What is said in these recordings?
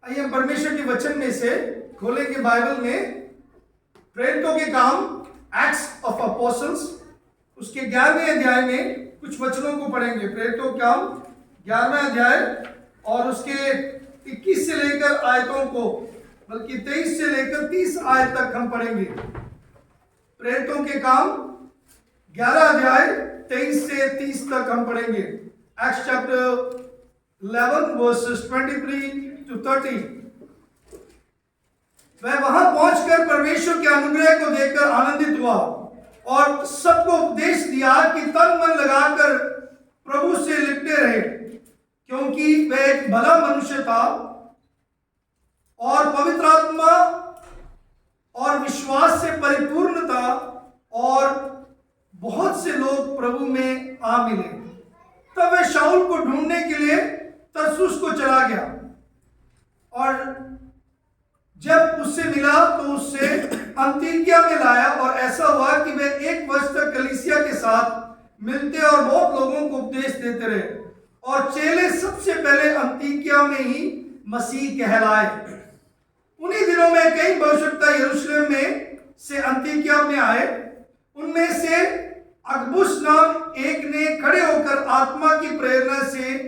आइए हम परमेश्वर के वचन में से खोलेंगे बाइबल में प्रेरितों के काम, एक्ट्स ऑफ अपोस्टल्स, उसके 11वें अध्याय में कुछ वचनों को पढ़ेंगे। प्रेरितों के काम 11वां अध्याय और उसके 21 से लेकर आयतों को, बल्कि 23 से लेकर 30 आयत तक हम पढ़ेंगे। प्रेरितों के काम 11 अध्याय 23 से 30 तक हम पढ़ेंगे। Acts chapter 11 versus 23 to 30। वह वहां पहुंचकर परमेश्वर के अनुग्रह को देखकर आनंदित हुआ और सबको उपदेश दिया कि तन मन लगाकर प्रभु से लिपटे रहे, क्योंकि वह एक भला मनुष्य था और पवित्र आत्मा और विश्वास से परिपूर्ण था और बहुत से लोग प्रभु में आ मिले। तब वह शाऊल को ढूंढने के लिए तरसुस को चला गया और जब उससे मिला तो उससे अंतियोकिया में लाया, और ऐसा हुआ कि वे 1 वर्ष तक कलीसिया के साथ मिलते और बहुत लोगों को उपदेश देते रहे, और चेले सबसे पहले अंतियोकिया में ही मसीह कहलाए। उन्हीं दिनों में कई भविष्यवक्ता यरूशलेम में से अंतियोकिया में आए। उनमें से अगबुस नाम एक ने खड़े होकर आत्मा की प्रेरणा से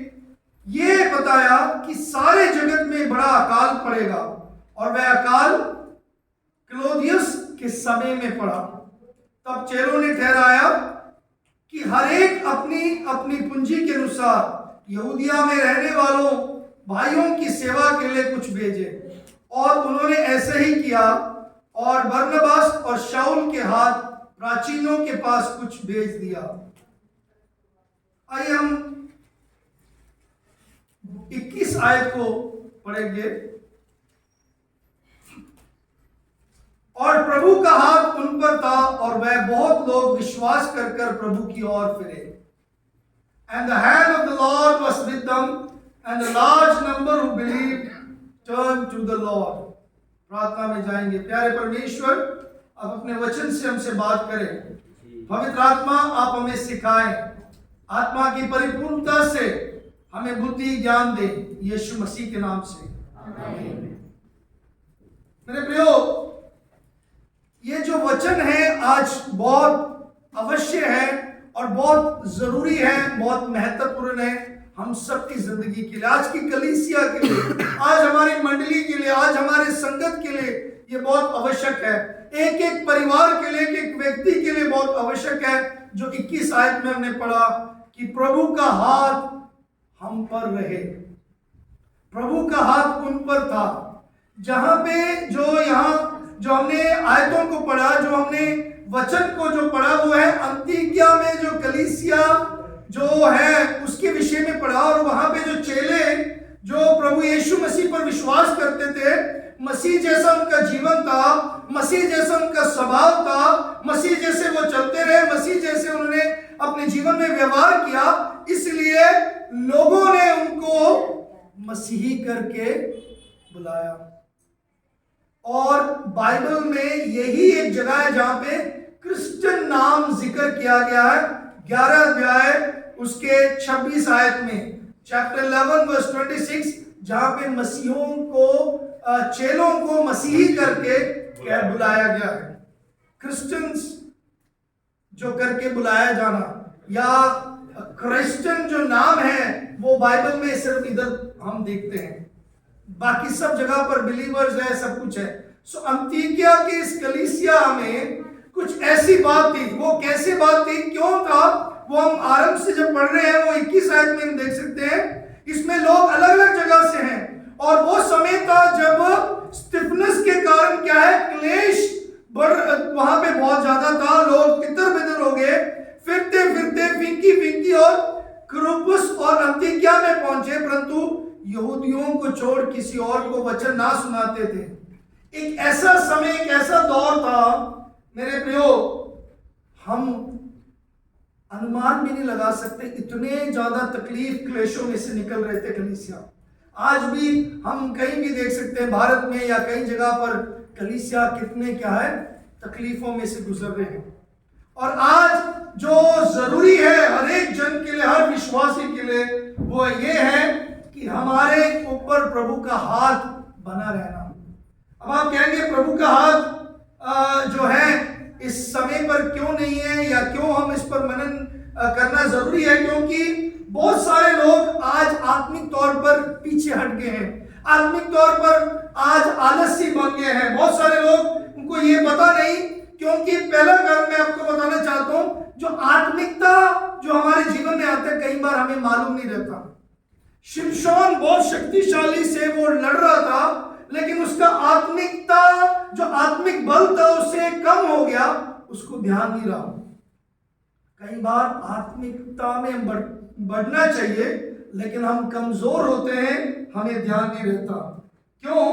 ये बताया कि सारे जगत में बड़ा अकाल पड़ेगा, और वह अकाल क्लौदियस के समय में पड़ा। तब चेलों ने ठहराया कि हर एक अपनी अपनी पूंजी के अनुसार यहूदिया में रहने वालों भाइयों की सेवा के लिए कुछ भेजे, और उन्होंने ऐसे ही किया। और बरनबास और शाऊल के हाथ प्राचीनों के पास कुछ भेज दिया। आइए हम 21 आयत को पढ़ेंगे। और प्रभु का हाथ उन पर था और वह बहुत लोग विश्वास कर प्रभु की ओर फिरे। And the hand of the Lord was with them, and a large number who believed turned to the Lord। प्रार्थना में जाएंगे। प्यारे परमेश्वर, आप अपने वचन से हमसे बात करें। पवित्र आत्मा, आप हमें सिखाएं। आत्मा की परिपूर्णता से हमें बुद्धि ज्ञान दे, यीशु मसीह के नाम से आमीन। मेरे प्रियो, ये जो वचन है आज बहुत अवश्य है और बहुत जरूरी है, बहुत महत्वपूर्ण है हम सबकी जिंदगी के लिए, आज की कलीसिया के लिए, आज हमारी मंडली के लिए, आज हमारे संगत के लिए ये बहुत आवश्यक है। एक एक परिवार के लिए, एक एक व्यक्ति के लिए बहुत आवश्यक है। जो 21 आयत में हमने पढ़ा कि प्रभु का हाथ हम पर रहे। प्रभु का हाथ उन पर था। जहां पे जो हमने आयतों को पढ़ा, जो हमने वचन को जो पढ़ा, वो है अंतियोकिया में जो कलीसिया जो है उसके विषय में पढ़ा। और वहां पे जो चेले जो प्रभु यीशु मसीह पर विश्वास करते थे, मसीह जैसा उनका जीवन था, मसीह जैसा उनका स्वभाव था, मसीह जैसे वो चलते रहे, मसीह जैसे उन्होंने अपने जीवन में व्यवहार किया, इसलिए लोगों ने उनको मसीही करके बुलाया। और बाइबल में यही एक जगह है जहां पे क्रिश्चियन नाम जिक्र किया गया है। 11 अध्याय उसके 26 आयत में, चैप्टर 11 वर्स 26, जहां पे मसीहों को, चेलों को मसीही करके बुलाया गया है। क्रिश्चियंस जो करके बुलाया जाना, या क्रिश्चियन जो नाम है वो बाइबल में सिर्फ इधर हम देखते हैं, बाकी सब जगह पर बिलीवर्स है, सब कुछ है। सो अंतियोकिया के इस कलीसिया में कुछ ऐसी बात थी। वो कैसे बात थी, क्यों था, वो हम आरंभ से जब पढ़ रहे हैं वो 21 आयत में हम देख सकते हैं। इसमें लोग अलग अलग जगह से हैं, और वो समय था जब स्तिफनस के कारण क्या है, क्लेश वहां पे बहुत ज्यादा था। लोग तितर बितर हो गए, फिरते फिरते फिंकी और क्रूपुस और अंतियोकिया में पहुंचे, परंतु यहूदियों को छोड़ किसी और को वचन ना सुनाते थे। एक ऐसा समय, एक ऐसा दौर था मेरे प्रियो, हम अनुमान भी नहीं लगा सकते, इतने ज्यादा तकलीफ क्लेशों में से निकल रहे थे कलीसिया। आज भी हम कहीं भी देख सकते हैं, भारत में या कई जगह पर कलीसिया कितने क्या है तकलीफों में से गुजर रहे हैं। और आज जो जरूरी है हर एक जन के लिए, हर विश्वासी के लिए, वो ये है कि हमारे ऊपर प्रभु का हाथ बना रहना। अब आप कहेंगे प्रभु का हाथ जो है इस समय पर क्यों नहीं है, या क्यों हम इस पर मनन करना जरूरी है? क्योंकि बहुत सारे लोग आज आत्मिक तौर पर पीछे हट गए हैं, आत्मिक तौर पर आज आलसी बन गए हैं। बहुत सारे लोग, उनको ये पता नहीं, क्योंकि पहला कारण मैं आपको बताना चाहता हूं, जो आत्मिकता जो हमारे जीवन में आता है कई बार हमें मालूम नहीं रहता। शिमशोन बहुत शक्तिशाली से वो लड़ रहा था, लेकिन उसका आत्मिकता जो आत्मिक बल था उससे कम हो गया, उसको ध्यान नहीं रहा। कई बार आत्मिकता में बढ़ना चाहिए, लेकिन हम कमजोर होते हैं, हमें ध्यान नहीं रहता। क्यों?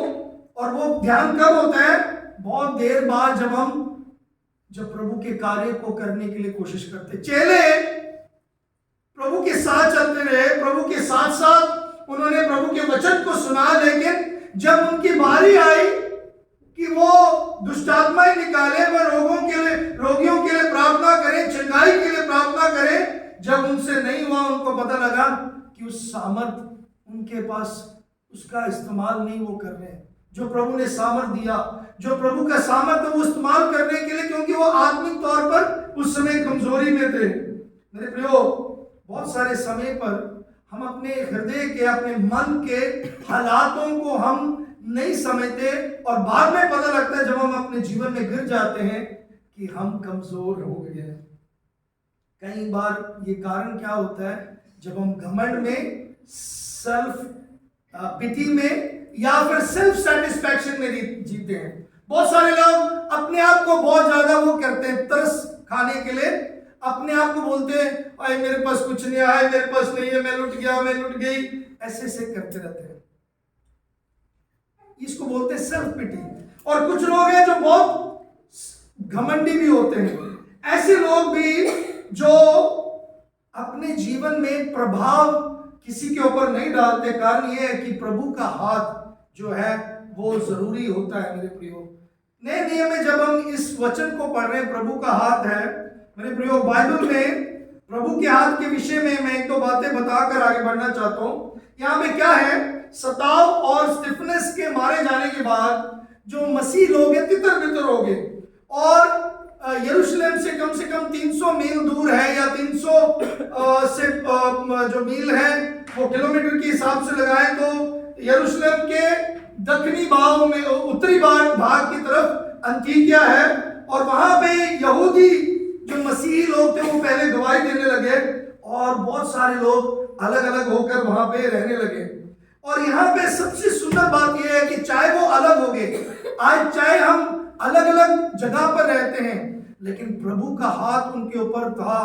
और वो ध्यान कब होता है? बहुत देर बाद, जब प्रभु के कार्य को करने के लिए कोशिश करते। चेले प्रभु के साथ चलते रहे, प्रभु के साथ साथ उन्होंने प्रभु के वचन को सुना, लेकिन जब उनकी बारी आई कि वो दुष्टात्माएं निकाले, वह रोगियों के लिए प्रार्थना करें, चंगाई के लिए प्रार्थना करें, जब उनसे नहीं हुआ, उनको पता लगा कि उस सामर्थ उनके पास उसका इस्तेमाल नहीं वो कर रहे हैं, जो प्रभु ने सामर्थ दिया, जो प्रभु का सामर्थ है वो इस्तेमाल करने के लिए, क्योंकि वो आत्मिक तौर पर उस समय कमजोरी में थे। मेरे प्रियो, बहुत सारे समय पर हम अपने हृदय के, अपने मन के हालातों को हम नहीं समझते, और बाद में पता लगता है जब हम अपने जीवन में गिर जाते हैं कि हम कमजोर हो गए हैं। कई बार ये कारण क्या होता है? जब हम घमंड में, सेल्फ पिटी में, या फिर सेल्फ सेटिस्फैक्शन में जीते हैं। बहुत सारे लोग अपने आप को बहुत ज्यादा वो करते हैं, तरस खाने के लिए अपने आप को बोलते हैं, अरे मेरे पास कुछ नहीं है, मेरे पास नहीं है, मैं लुट गया, मैं लुट गई, ऐसे करते रहते हैं। इसको बोलते हैं सेल्फ पिटी। और कुछ लोग हैं जो बहुत घमंडी भी होते हैं। ऐसे लोग भी जो अपने जीवन में प्रभाव किसी के ऊपर नहीं डालते। कारण यह है कि प्रभु का हाथ जो है वो जरूरी होता है। मेरे प्रियो, नए नियम में जब हम इस वचन को पढ़ रहे हैं, प्रभु का हाथ है, मेरे प्रियो, बाइबल में प्रभु के हाथ के विषय में मैं एक दो बातें बताकर आगे बढ़ना चाहता हूं। यहाँ पे क्या है? सताव और स्टिफनेस के मारे जाने के बाद जो मसीह लोग हैं तितर बितर हो गए, और यरूशलेम से कम 300 मील दूर है, या 300 से जो मील है वो किलोमीटर के हिसाब से लगाएं तो यरूशलेम के दक्षिणी भाग में, उत्तरी भाग की तरफ अंतियोकिया है, और वहां पे यहूदी जो मसीही लोग थे वो पहले गवाही देने लगे, और बहुत सारे लोग अलग अलग होकर वहां पे रहने लगे। और यहाँ पे सबसे सुंदर बात यह है कि चाहे वो अलग हो गए, आज चाहे हम अलग अलग जगह पर रहते हैं, लेकिन प्रभु का हाथ उनके ऊपर था,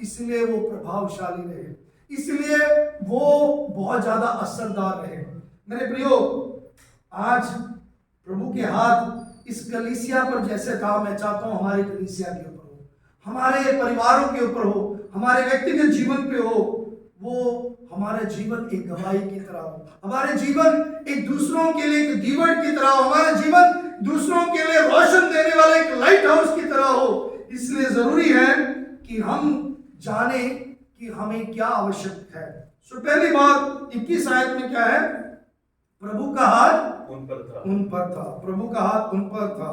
इसलिए वो प्रभावशाली रहे, इसलिए वो बहुत ज्यादा असरदार रहे। मेरे प्रियो, आज प्रभु के हाथ इस कलीसिया पर जैसे था, मैं चाहता हूं हमारे कलीसिया के ऊपर हो, हमारे परिवारों के ऊपर हो, हमारे व्यक्तिगत जीवन पे हो। वो हमारा जीवन एक गवाही की तरह हो, हमारे जीवन एक दूसरों के लिए एक दीवट की तरह हो, हमारा जीवन दूसरों के लिए रोशन देने वाला एक लाइट हाउस की तरह हो। इसलिए जरूरी है कि हम जाने कि हमें क्या आवश्यक है। सो पहली बात 21 आयत में क्या है? प्रभु का हाथ उन पर था। प्रभु का हाथ उन पर था।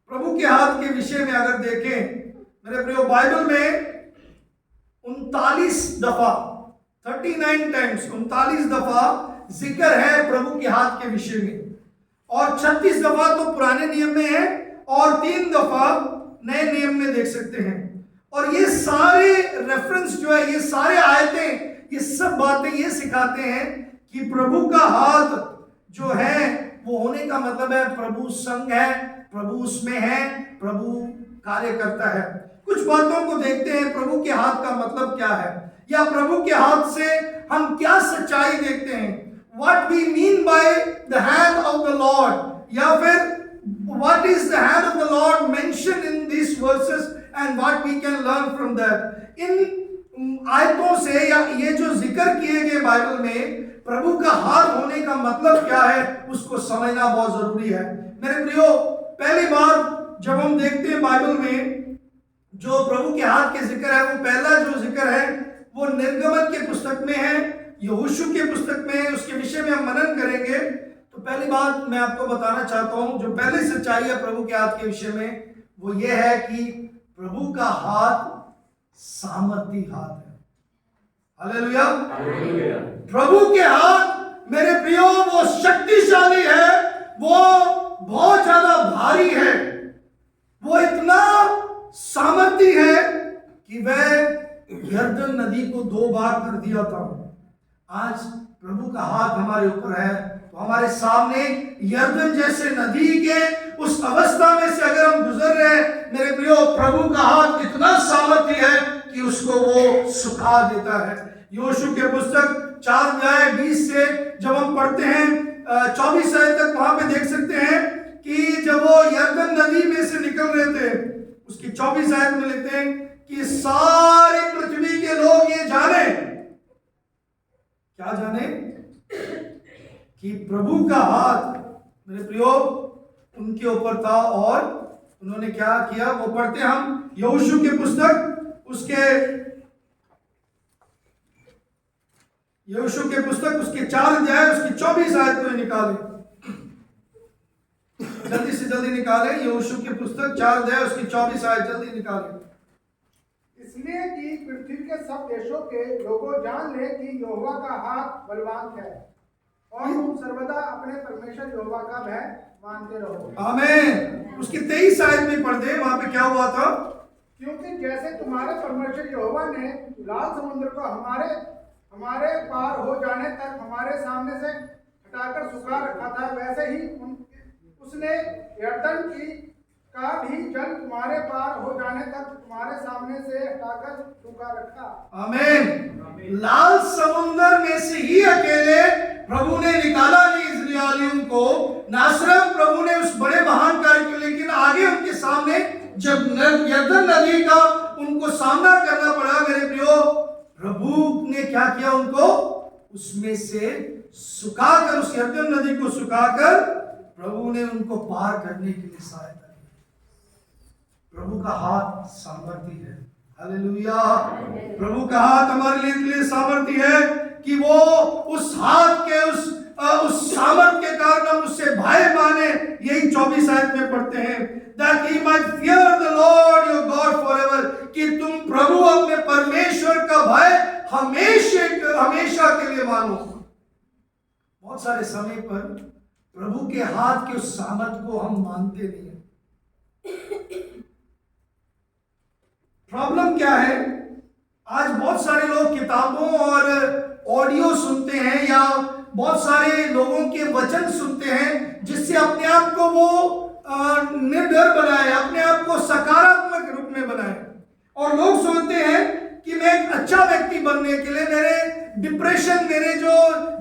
प्रभु के हाथ के विषय में अगर देखें मेरे प्रियो, बाइबल में 39 दफा 39 टाइम्स 39 दफा जिक्र है प्रभु के हाथ के विषय में, और 36 दफा तो पुराने नियम में है, और 3 दफा नए नियम में देख सकते हैं। और ये सारे रेफरेंस जो है, ये सारे आयतें, ये सब बातें ये सिखाते हैं कि प्रभु का हाथ जो है वो होने का मतलब है प्रभु संग है, प्रभु उसमें है, प्रभु कार्य करता है। कुछ बातों को देखते हैं, प्रभु के हाथ का मतलब क्या है, या प्रभु के हाथ से हम क्या सच्चाई देखते हैं। What we mean by the hand of the Lord, या फिर what is the hand of the Lord mentioned in these verses and what we can learn from that। इन आयतों से या ये जो जिक्र किए गए बाइबल में प्रभु का हाथ होने का मतलब क्या है, उसको समझना बहुत जरूरी है। मेरे प्रियो, पहली बार जब हम देखते हैं बाइबल में जो प्रभु के हाथ के जिक्र है, वो पहला जो जिक्र है वो निर्गमन के पुस्तक में है, यहोशू के पुस्तक में है। उसके विषय में हम मनन करेंगे। तो पहली बात मैं आपको बताना चाहता हूं, जो पहली सच्चाई है प्रभु के हाथ के विषय में, वो ये है कि प्रभु का हाथ सामर्थी हाथ है। हालेलुया। प्रभु के हाथ मेरे प्रियो वो शक्तिशाली है, वो बहुत ज्यादा भारी है, वो इतना सामर्थी है कि वह यरदन नदी को 2 बार कर दिया था। आज प्रभु का हाथ हमारे ऊपर है, तो हमारे सामने यरदन जैसे नदी के उस अवस्था में से अगर हम गुजर रहे हैं, मेरे प्रियो प्रभु का हाथ इतना सामर्थी है कि उसको वो सुखा देता है। योशू के पुस्तक 4:20 से जब हम पढ़ते हैं 24 तक, वहां पे देख सकते हैं कि जब वो यरदन नदी में से निकल रहे थे, उसकी 24 में लिखते हैं कि सारी पृथ्वी के लोग ये जाने, क्या जाने, कि प्रभु का हाथ मेरे प्रियो उनके ऊपर था। और उन्होंने क्या किया, वो पढ़ते हम योशू के पुस्तक उसके 4 अध्याय उसकी 24 आयत को निकालें, जल्दी से जल्दी निकालें। योशू की पुस्तक 4 अध्याय उसकी 24 आयत जल्दी निकालें। इसलिए कि पृथ्वी के सब देशों के लोगों जान ले कि यहोवा का हाथ बलवान है, और तुम सर्वदा अपने परमेश्वर यहोवा का भय मानते रहो। आमीन। उसकी 23 आयत में पढ़ दे, वहां पे क्या हुआ था, क्योंकि जैसे तुम्हारे परमेश्वर यहोवा ने लाल समुद्र को हमारे पार हो जाने तक हमारे सामने से हटाकर सुखा रखा था, वैसे ही उसने यरदन का भी जल तुम्हारे पार हो जाने तक तुम्हारे सामने से हटाकर सूखा रखा। आमीन। लाल समुद्र में से ही अकेले प्रभु ने निकाला नहीं इस्राएलियों को, ना सिर्फ प्रभु ने उस बड़े महान कार्य को, लेकिन आगे उनके सामने जब यरदन नदी का उनको सामना करना पड़ा, मेरे प्रियो प्रभु ने क्या किया, उनको उसमें से सुखाकर, उस यरदन नदी को सुखाकर प्रभु ने उनको पार करने के लिए सहायता की। प्रभु का हाथ सामर्थी है। हालेलुया। प्रभु का हाथ हमारे लिए सामर्थी है कि वो उस हाथ के उस सामर्थ के कारण हम उससे भय माने। यही 24 आयत में पढ़ते हैं, that he might fear the Lord your God forever, कि तुम प्रभु अपने परमेश्वर का भय हमेशा के लिए मानो। बहुत सारे समय पर प्रभु के हाथ के उस सामर्थ को हम मानते नहीं हैं। प्रॉब्लम क्या है, आज बहुत सारे लोग किताबों और ऑडियो सुनते हैं या बहुत सारे लोगों के वचन सुनते हैं, जिससे अपने आप को वो निर्डर बनाए, अपने आप को सकारात्मक रूप में बनाए, और लोग सोचते हैं कि मैं एक अच्छा व्यक्ति बनने के लिए मेरे डिप्रेशन, मेरे जो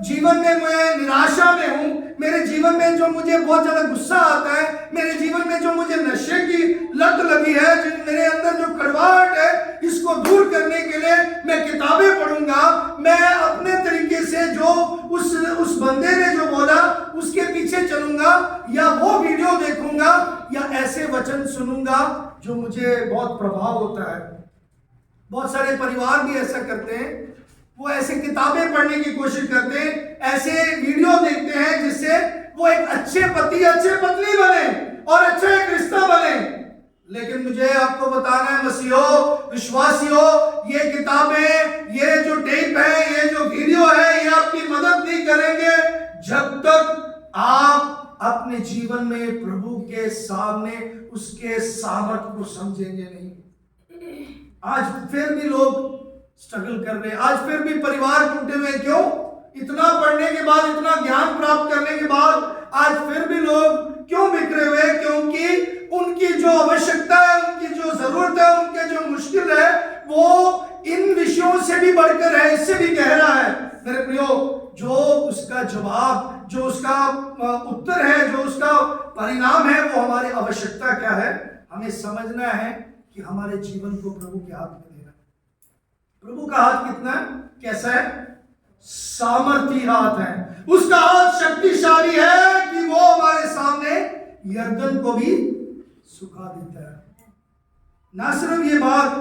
जीवन में मैं निराशा में हूं, मेरे जीवन में जो मुझे बहुत ज्यादा गुस्सा आता है, मेरे जीवन में जो मुझे नशे की लत लगी है, जो मेरे अंदर जो कड़वाहट है, इसको दूर करने के लिए मैं किताबें पढ़ूंगा, मैं अपने तरीके से जो उस बंदे ने जो बोला उसके पीछे चलूंगा, या वो वीडियो देखूंगा, या ऐसे वचन सुनूंगा जो मुझे बहुत प्रभाव होता है। बहुत सारे परिवार भी ऐसा करते हैं, वो ऐसे किताबें पढ़ने की कोशिश करते हैं, ऐसे वीडियो देखते हैं जिससे वो एक अच्छे पति, अच्छे पत्नी बने और अच्छा एक रिश्ता बने। लेकिन मुझे आपको बताना है मसीहो, विश्वासियों, ये किताबें, ये जो टेप है, ये जो वीडियो है, ये आपकी मदद नहीं करेंगे जब तक आप अपने जीवन में प्रभु के सामने उसके सामर्थ को समझेंगे नहीं। आज फिर भी लोग स्ट्रगल कर रहे हैं, आज फिर भी परिवार टूटे हुए। क्यों? इतना पढ़ने के बाद, इतना ज्ञान प्राप्त करने के बाद आज फिर भी लोग क्यों बिखरे हुए? क्योंकि उनकी जो आवश्यकता है, उनकी जो जरूरत है, उनके जो मुश्किल है, वो इन विषयों से भी बढ़कर है, इससे भी गहरा है। मेरे प्रियो, जो उसका जवाब, जो उसका उत्तर है, जो उसका परिणाम है, वो हमारी आवश्यकता क्या है, हमें समझना है कि हमारे जीवन को प्रभु के हाथ में देना। प्रभु का हाथ कितना है, कैसा है? सामर्थी हाथ है। उसका हाथ शक्तिशाली है कि वो हमारे सामने यरदन को भी सुखा देता है। ना सिर्फ ये बात,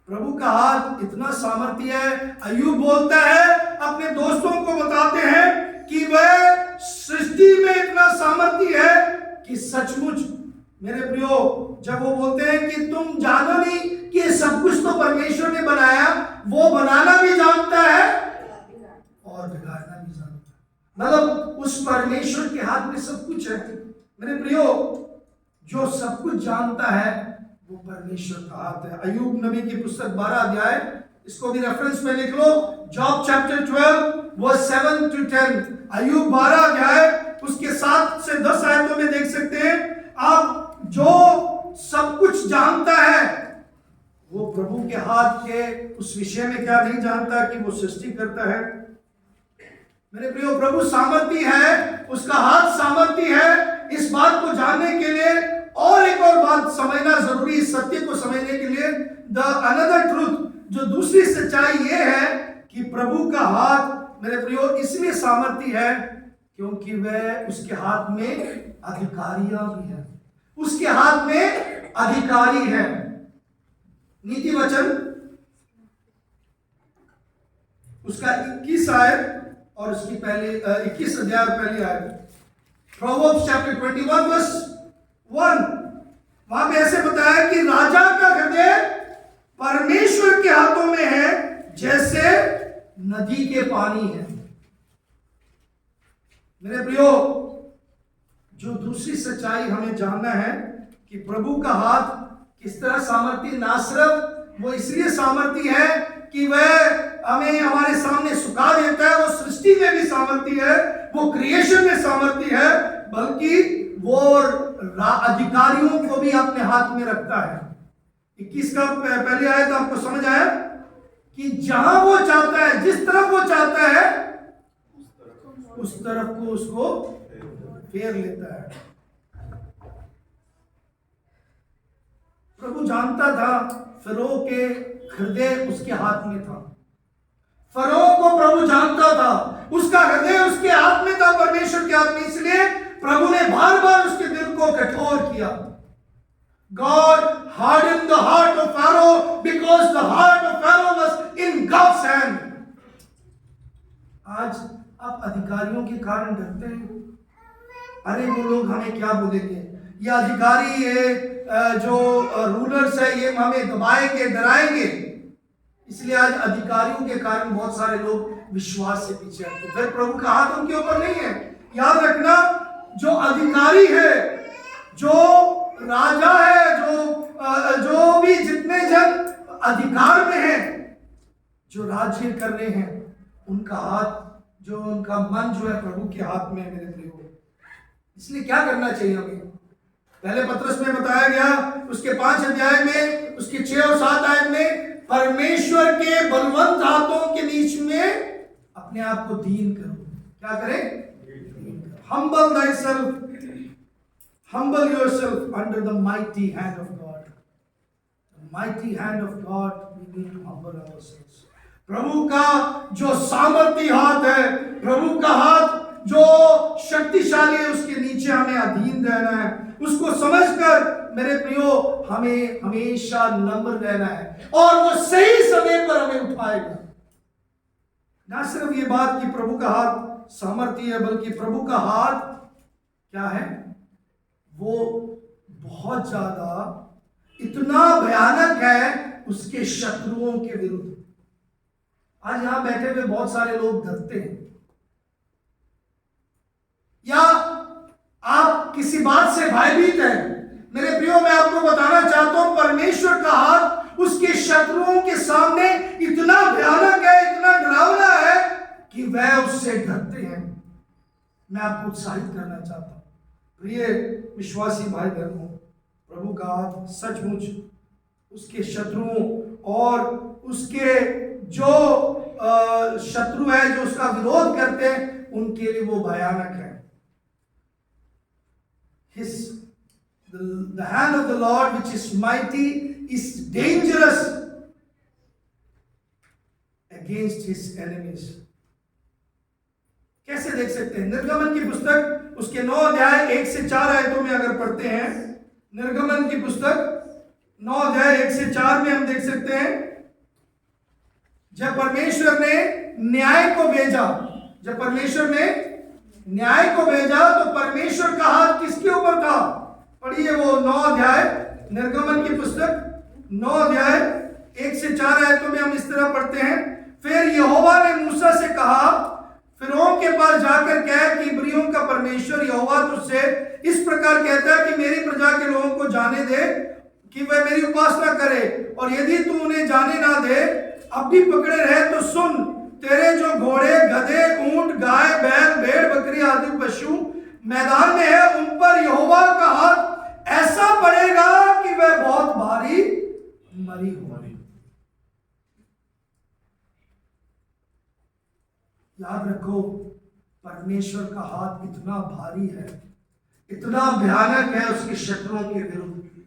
प्रभु का हाथ इतना सामर्थी है, अय्यूब बोलता है, अपने दोस्तों को बताते हैं कि वह सृष्टि में इतना सामर्थ्य है कि सचमुच मेरे प्रियो, जब वो बोलते हैं कि तुम जानो नहीं कि ये सब कुछ तो परमेश्वर ने बनाया, वो बनाना भी जानता है और बिगाड़ना भी जानता है। मतलब उस परमेश्वर के हाथ में सब कुछ है। मेरे प्रियो, जो सब कुछ जानता है वो परमेश्वर का हाथ है। अय्यूब नबी की पुस्तक 12 अध्याय, इसको भी रेफरेंस में लिख लो, जॉब चैप्टर 12 वर्स 7 to 10। अय्यूब 12 अध्याय उसके 7 से 10 आयतों में देख सकते हैं आप। जो सब कुछ जानता है वो प्रभु के हाथ के उस विषय में क्या नहीं जानता कि वो सृष्टि करता है। मेरे प्रियो, प्रभु सामर्थी है, उसका हाथ सामर्थी है। इस बात को जानने के लिए और एक और बात समझना जरूरी, इस सत्य को समझने के लिए द अनदर ट्रूथ, जो दूसरी सच्चाई ये है कि प्रभु का हाथ मेरे प्रियो इसलिए सामर्थी है क्योंकि वह उसके हाथ में अधिकारियां भी है। उसके हाथ में अधिकारी है। नीति वचन उसका 21 आयत और उसकी पहले 21 अध्याय पहली आयत, प्रोवर्ब्स चैप्टर 21 वर्स 1, वहां पे ऐसे बताया कि राजा का हृदय परमेश्वर के हाथों में है जैसे नदी के पानी है। मेरे प्रियो, जो दूसरी सच्चाई हमें जानना है कि प्रभु का हाथ किस तरह सामर्थी, ना सिर्फ वो इसलिए सामर्थी है कि वह हमें हमारे सामने सुखा देता है, वो सृष्टि में भी सामर्थी है, वो क्रिएशन में सामर्थी है, बल्कि वो अधिकारियों को भी अपने हाथ में रखता है। 21 का पहले आयत आपको समझ आया कि जहां वो चाहता है, जिस तरफ वो चाहता है उस तरफ को उसको फेर लेता है। प्रभु जानता था फरोह के हृदय उसके हाथ में था। फरोह को प्रभु जानता था, उसका हृदय उसके हाथ में था, परमेश्वर के हाथ में। इसलिए प्रभु ने बार बार उसके दिल को कठोर किया। God hardened the heart of Pharaoh because the heart of Pharaoh was in God's hand. आज आप अधिकारियों के कारण डरते हैं, अरे वो लोग हमें क्या बोलेंगे, ये अधिकारी है जो रूलर्स है ये हमें दबाएंगे, डराएंगे। इसलिए आज अधिकारियों के कारण बहुत सारे लोग विश्वास से पीछे हटते। फिर प्रभु का हाथ उनके ऊपर नहीं है। याद रखना, जो अधिकारी है, जो राजा है, जो भी जितने जन अधिकार में हैं, जो राज्य कर रहे हैं, उनका हाथ, जो उनका मन जो है प्रभु के हाथ में है। मेरे प्रियो, इसलिए क्या करना चाहिए हमें? पहले पत्रस में बताया गया उसके 5 अध्याय में, उसके 6 और 7 आयत में, परमेश्वर के बलवंत हाथों के बीच में अपने आप को दीन करो। क्या करें? Humble thyself, humble yourself under the mighty hand of God. The mighty hand of God, we need to humble ourselves. प्रभु का जो सामर्थी हाथ है, प्रभु का हाथ जो शक्तिशाली है, उसके नीचे हमें अधीन रहना है। उसको समझकर मेरे प्रियो हमें हमेशा नम्र रहना है और वो सही समय पर हमें उठाएगा। ना सिर्फ ये बात कि प्रभु का हाथ सामर्थ्य है, बल्कि प्रभु का हाथ क्या है? वो बहुत ज्यादा इतना भयानक है उसके शत्रुओं के विरुद्ध। आज यहां बैठे हुए बहुत सारे लोग डरते हैं, या आप किसी बात से भयभीत हैं। मेरे प्रियो, मैं आपको बताना चाहता हूं, परमेश्वर का हाथ उसके शत्रुओं के सामने इतना भयानक है, इतना डरावना है कि वह उससे डरते हैं। मैं आपको उत्साहित करना चाहता हूं, प्रिय विश्वासी भाई बहनों, प्रभु का हाथ सचमुच उसके शत्रुओं और उसके जो शत्रु है, जो उसका विरोध करते हैं, उनके लिए वो भयानक है। The hand of the Lord which is mighty is dangerous against his enemies. कैसे देख सकते हैं? निर्गमन की पुस्तक उसके 9 अध्याय 1 से 4 आयतों में अगर पढ़ते हैं, निर्गमन की पुस्तक 9 अध्याय 1 से 4 में हम देख सकते हैं, जब परमेश्वर ने न्याय को भेजा, जब परमेश्वर ने न्याय को भेजा तो परमेश्वर का हाथ किसके ऊपर था? पढ़िए वो 9 अध्याय निर्गमन की पुस्तक 9 अध्याय 1 से 4 आयतों में हम इस तरह पढ़ते हैं। फिर यहोवा ने मूसा से कहा, फिरौन के पास जाकर कह कि इब्रियों का परमेश्वर यहोवा तुझसे इस प्रकार कहता है कि मेरी प्रजा के लोगों को जाने दे कि वह मेरी उपासना करे, और यदि तू उन्हें जाने ना दे अब भी पकड़े रहे तो सुन, तेरे जो घोड़े, गधे, ऊंट, गाय, बैल, भेड़, बकरी आदि पशु मैदान में है उन पर यहोवा का हाथ ऐसा पड़ेगा कि वह बहुत भारी मरी हो। याद रखो, परमेश्वर का हाथ इतना भारी है, इतना भयानक है उसके शत्रुओं के विरुद्ध।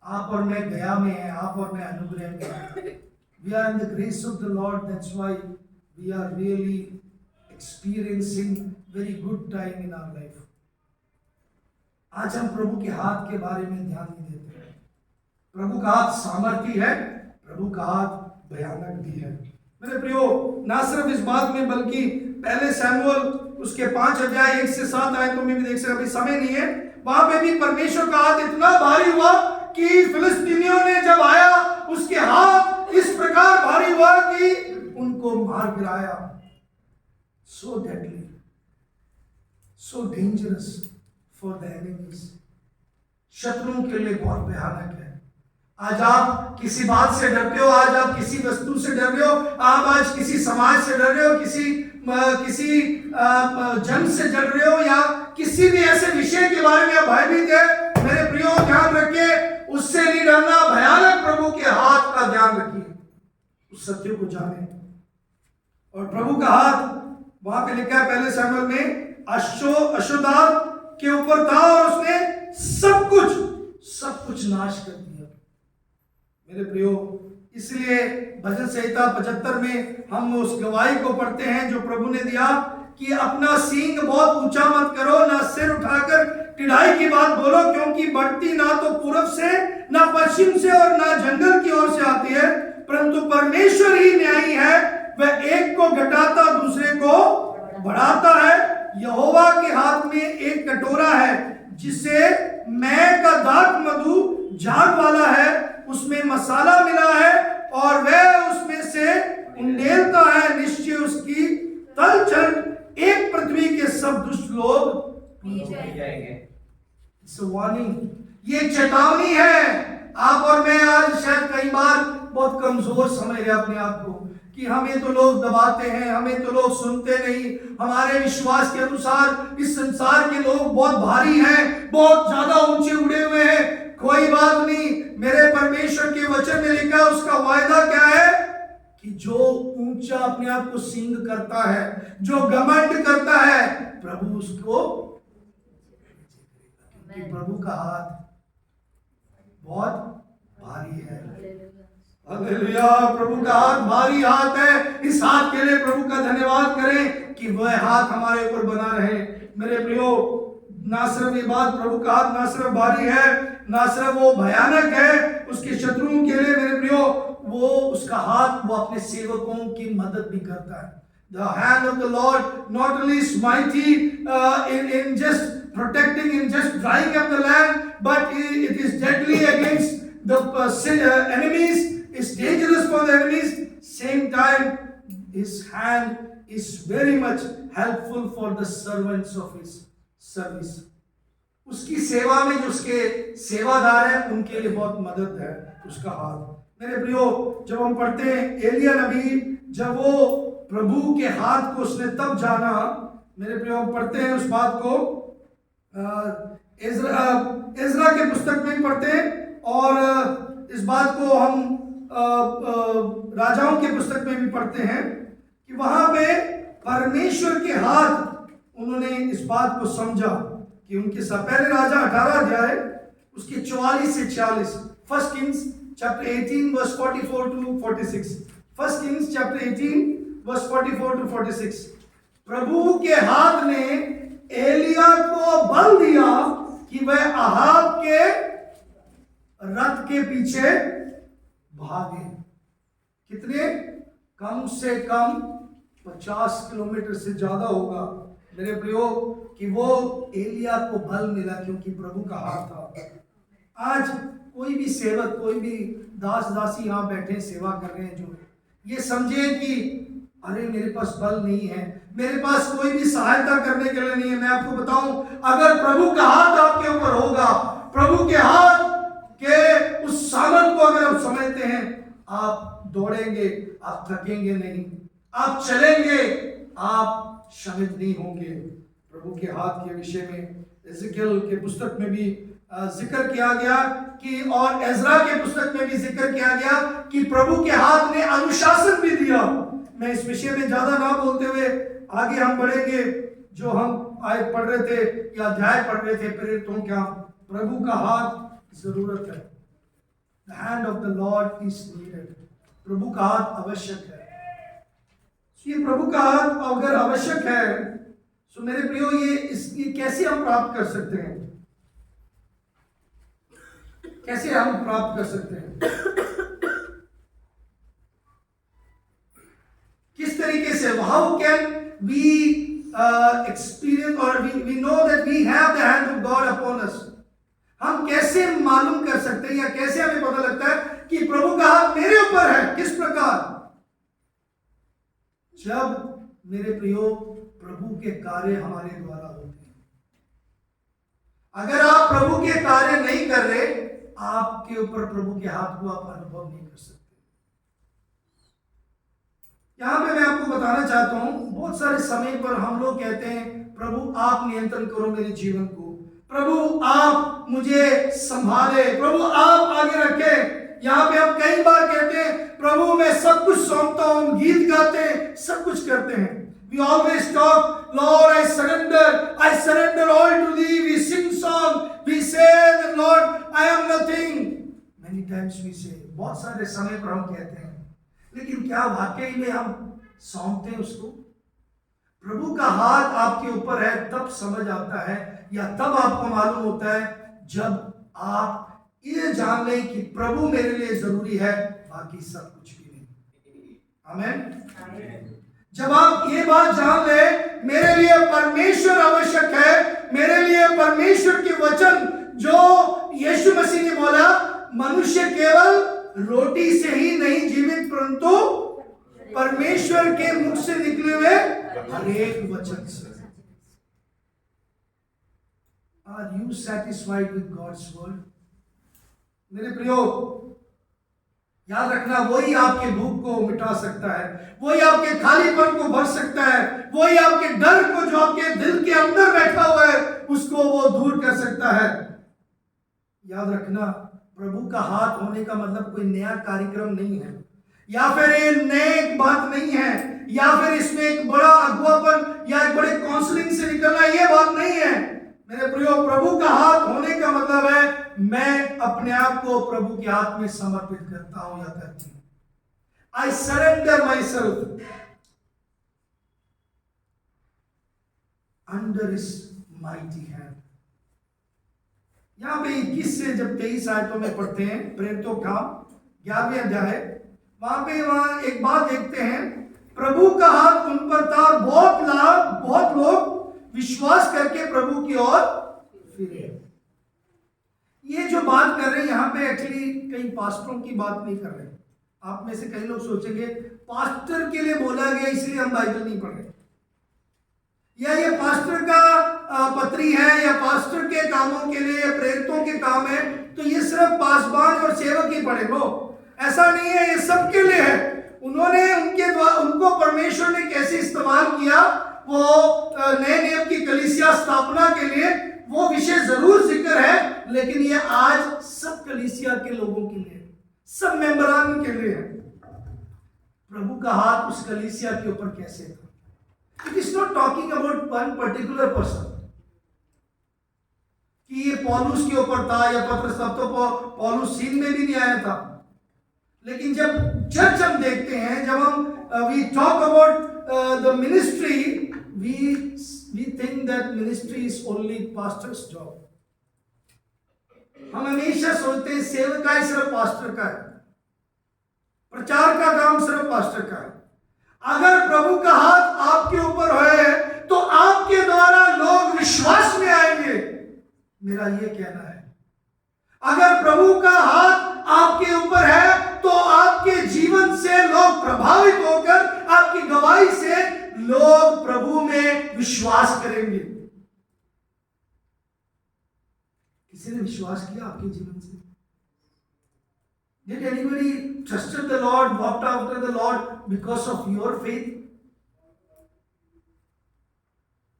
आप और मैं दया में है, आप और मैं अनुग्रह में है। We are in the grace of the Lord. That's why we are really experiencing very good time in our life. आज हम प्रभु के हाथ के बारे में ध्यान नहीं देते हैं। प्रभु का हाथ सामर्थी है, प्रभु का हाथ भयानक भी है। मेरे प्रियो, ना सिर्फ इस बात में बल्कि पहले सैमुअल उसके 5 अध्याय 1 से 7 आयतों में भी देख सकते, अभी समय नहीं है, वहां पे भी परमेश्वर का हाथ इतना भारी हुआ कि फिलिस्तीनियों ने जब आया उसके हाथ इस प्रकार भारी हुआ कि उनको मार गिराया। So deadly, so dangerous for the enemies. शत्रुओं के लिए बहुत भयानक है। आज आप किसी बात से डरते हो, आज आप किसी वस्तु से डर रहे हो, आप आज किसी समाज से डर रहे हो, किसी जन से डर रहे हो, या किसी भी ऐसे विषय के बारे में आप भयभीत है। मेरे प्रियो, ध्यान रखिए, उससे नहीं डरना, भयानक प्रभु के हाथ का ध्यान रखिए, उस सत्य को जाने। और प्रभु का हाथ वहां पे लिखा है पहले सैमुअल में, अशोदाद के ऊपर था और उसने सब कुछ नाश कर दिया। मेरे प्रियो, इसलिए भजन संहिता 75 में हम उस गवाही को पढ़ते हैं जो प्रभु ने दिया कि अपना सींग बहुत ऊंचा मत करो, ना सिर उठाकर टिढ़ाई की बात बोलो, क्योंकि बढ़ती ना तो पूरब से, ना पश्चिम से और ना जंगल की ओर से आती है, परंतु परमेश्वर ही न्यायी है, वह एक को घटाता दूसरे को बढ़ाता है। यहोवा के हाथ में एक कटोरा है जिसे मैं का दाख मधु झाग वाला है, उसमें मसाला मिला है और वह उसमें से उंडेलता है। निश्चय उसकी तलछट एक पृथ्वी के सब दुष्ट लोग पी जाएंगे। ये चेतावनी है। आप और मैं आज शायद कई बार बहुत कमजोर समझ रहे अपने आप को कि हमें तो लोग दबाते हैं, हमें तो लोग सुनते नहीं, हमारे विश्वास के अनुसार इस संसार के लोग बहुत भारी हैं, बहुत ज्यादा ऊंचे उड़े हुए हैं। कोई बात नहीं, मेरे परमेश्वर के वचन में लिखा, उसका वायदा क्या है कि जो ऊंचा अपने आप को सींग करता है, जो घमंड करता है, प्रभु उसको, कि प्रभु का हाथ बहुत भारी है। हालेलुया, प्रभु का हाथ भारी हाथ है। इस हाथ के लिए प्रभु का धन्यवाद करें कि वह हाथ हमारे ऊपर बना रहे। मेरे प्रियो, ना सिर्फ ये बात, प्रभु का हाथ ना सिर्फ भारी है, ना सिर्फ वो भयानक है उसके शत्रुओं के लिए, मेरे प्रियो, वो उसका हाथ वो अपने सेवकों की मदद भी करता है। The hand of the Lord not only is mighty in just protecting, in just drying up the land, but it is deadly against the enemies, is dangerous for the enemies. Same time, his hand is very much helpful for the servants of his service. उसकी सेवा में जो उसके सेवादार हैं उनके लिए बहुत मदद है उसका हाथ। मेरे प्रियो, जब हम पढ़ते हैं एलिया नबी, जब वो प्रभु के हाथ को उसने तब जाना, मेरे प्रियो, हम पढ़ते हैं उस बात को इज़रा के पुस्तक में पढ़ते हैं, और इस बात को हम राजाओं के पुस्तक में भी पढ़ते हैं कि वहां पे परमेश्वर के हाथ, उन्होंने इस बात को समझा कि उनके साथ, पहले राजा 18 अध्याय उसके 44 से 46, first Kings chapter 18 verse 44 to 46, first Kings chapter 18 verse 44 to 46। प्रभु के हाथ ने एलिया को बल दिया कि वह अहाब के रथ के पीछे भागे। कितने? कम से कम 50 किलोमीटर से ज्यादा होगा। मेरे प्रियो कि वो एलिया को बल मिला क्योंकि प्रभु का हाथ था। आज कोई भी सेवक, कोई भी दास दासी यहाँ बैठे सेवा कर रहे हैं, जो ये समझे कि अरे मेरे पास बल नहीं है, मेरे पास कोई भी सहायता करने के लिए नहीं है। मैं आपको बताऊं, अगर प्रभु का हाथ आपके ऊपर होगा, प्रभु के हाथ के उस सामर्थ को अगर आप समझते हैं, आप दौड़ेंगे, आप थकेंगे नहीं, आप चलेंगे, आप श्रमित नहीं होंगे। प्रभु के हाथ के विषय में एजेकियल के पुस्तक में भी जिक्र किया गया कि, और एजरा के पुस्तक में भी जिक्र किया गया कि प्रभु के हाथ ने अनुशासन भी दिया। मैं इस विषय में ज्यादा ना बोलते हुए आगे हम बढ़ेंगे। जो हम आयत पढ़ रहे थे या अध्याय पढ़ रहे थे प्रेरितों का, प्रभु का हाथ जरूरत है। The hand of the Lord is needed. प्रभु का हाथ आवश्यक है। ये प्रभु का हाथ अगर आवश्यक है तो मेरे प्रियो ये कैसे हम प्राप्त कर सकते हैं? कैसे हम प्राप्त कर सकते हैं? किस तरीके से? हाउ कैन वी एक्सपीरियंस और we know that we have the hand of God upon us? हम कैसे मालूम कर सकते हैं या कैसे हमें पता लगता है कि प्रभु का हाथ मेरे ऊपर है? किस प्रकार? जब मेरे प्रियो प्रभु के कार्य हमारे द्वारा होते हैं। अगर आप प्रभु के कार्य नहीं कर रहे, आपके ऊपर प्रभु के हाथ को आप अनुभव नहीं कर सकते। यहां पे मैं आपको बताना चाहता हूं, बहुत सारे समय पर हम लोग कहते हैं प्रभु आप नियंत्रण करो मेरे जीवन को, प्रभु आप मुझे संभाले, प्रभु आप आगे रखे। यहाँ पे हम कई बार कहते हैं प्रभु मैं सब कुछ सौंपता हूं, गीत गाते हैं, सब कुछ करते हैं। We always talk, Lord, I surrender all to thee. We sing song, we say that Lord, I am nothing. Many times we say, बहुत सारे समय पर हम कहते हैं, लेकिन क्या वाकई में हम सौंपते हैं उसको? प्रभु का हाथ आपके ऊपर है तब समझ आता है, या तब आपको मालूम होता है जब आप ये जान लें कि प्रभु मेरे लिए जरूरी है, बाकी सब कुछ भी नहीं। आमीन। जब आप ये बात जान ले, मेरे लिए परमेश्वर आवश्यक है, मेरे लिए परमेश्वर के वचन जो यीशु मसीह ने बोला, मनुष्य केवल रोटी से ही नहीं जीवित परंतु परमेश्वर के मुख से निकले हुए हर एक वचन से। Are you satisfied with God's word? मेरे प्रियो, याद रखना, वही आपके भूख को मिटा सकता है, वही आपके खालीपन को भर सकता है, वही आपके डर को जो आपके दिल के अंदर बैठा हुआ है उसको वो दूर कर सकता है। याद रखना, प्रभु का हाथ होने का मतलब कोई नया कार्यक्रम नहीं है, या फिर ये नई बात नहीं है, या फिर इसमें एक बड़ा अगुवापन या एक बड़े काउंसलिंग से निकलना, ये बात नहीं है। मेरे प्रियो, प्रभु का हाथ होने का मतलब है मैं अपने आप को प्रभु के हाथ में समर्पित करता हूं या करती हूं। I surrender my self under his mighty hand. यहां पे 21 से जब 23 आयतों में पढ़ते हैं प्रेरितों का 11वें अध्याय, वहां एक बात देखते हैं, प्रभु का हाथ उन पर था, बहुत लोग विश्वास करके प्रभु की ओर फिरे। ये जो बात कर रहे हैं यहाँ पे एक्चुअली कई पास्टरों की बात नहीं कर रहे। आप में से कई लोग सोचेंगे पास्टर के लिए बोला गया इसलिए हम बाइबल नहीं पढ़ रहे, या ये पास्टर का पत्री है, या पास्टर के कामों के लिए, या प्रेरितों के काम है तो ये सिर्फ पासबान और सेवक ही पढ़े। वो ऐसा नहीं है, ये सबके लिए है। उन्होंने उनको परमेश्वर ने कैसे इस्तेमाल किया, वो नए नियम की कलीसिया स्थापना के लिए वो विषय जरूर जिक्र है, लेकिन ये आज सब कलीसिया के लोगों के लिए, सब मेंबरान के लिए है। प्रभु का हाथ उस कलीसिया के ऊपर कैसे था। It is not talking about one particular person कि ये पौलुस के ऊपर था या पत्रस, तब तो पौलुस सीन में भी नहीं आया था। लेकिन जब चर्च हम देखते हैं, जब हम we talk about the ministry, we think that ministry is only pastor's job. हम हमेशा सोचते हैं सेवकाई सिर्फ पास्टर का है, प्रचार का काम सिर्फ पास्टर का है। अगर प्रभु का हाथ आपके ऊपर है तो आपके द्वारा लोग विश्वास में आएंगे। मेरा ये कहना है, अगर प्रभु का हाथ आपके ऊपर है तो आपके जीवन से लोग प्रभावित होकर, आपकी गवाही से लोग प्रभु में विश्वास करेंगे। किसी ने विश्वास किया आपके जीवन से? Did anybody trusted the Lord, walked after the Lord because of your faith?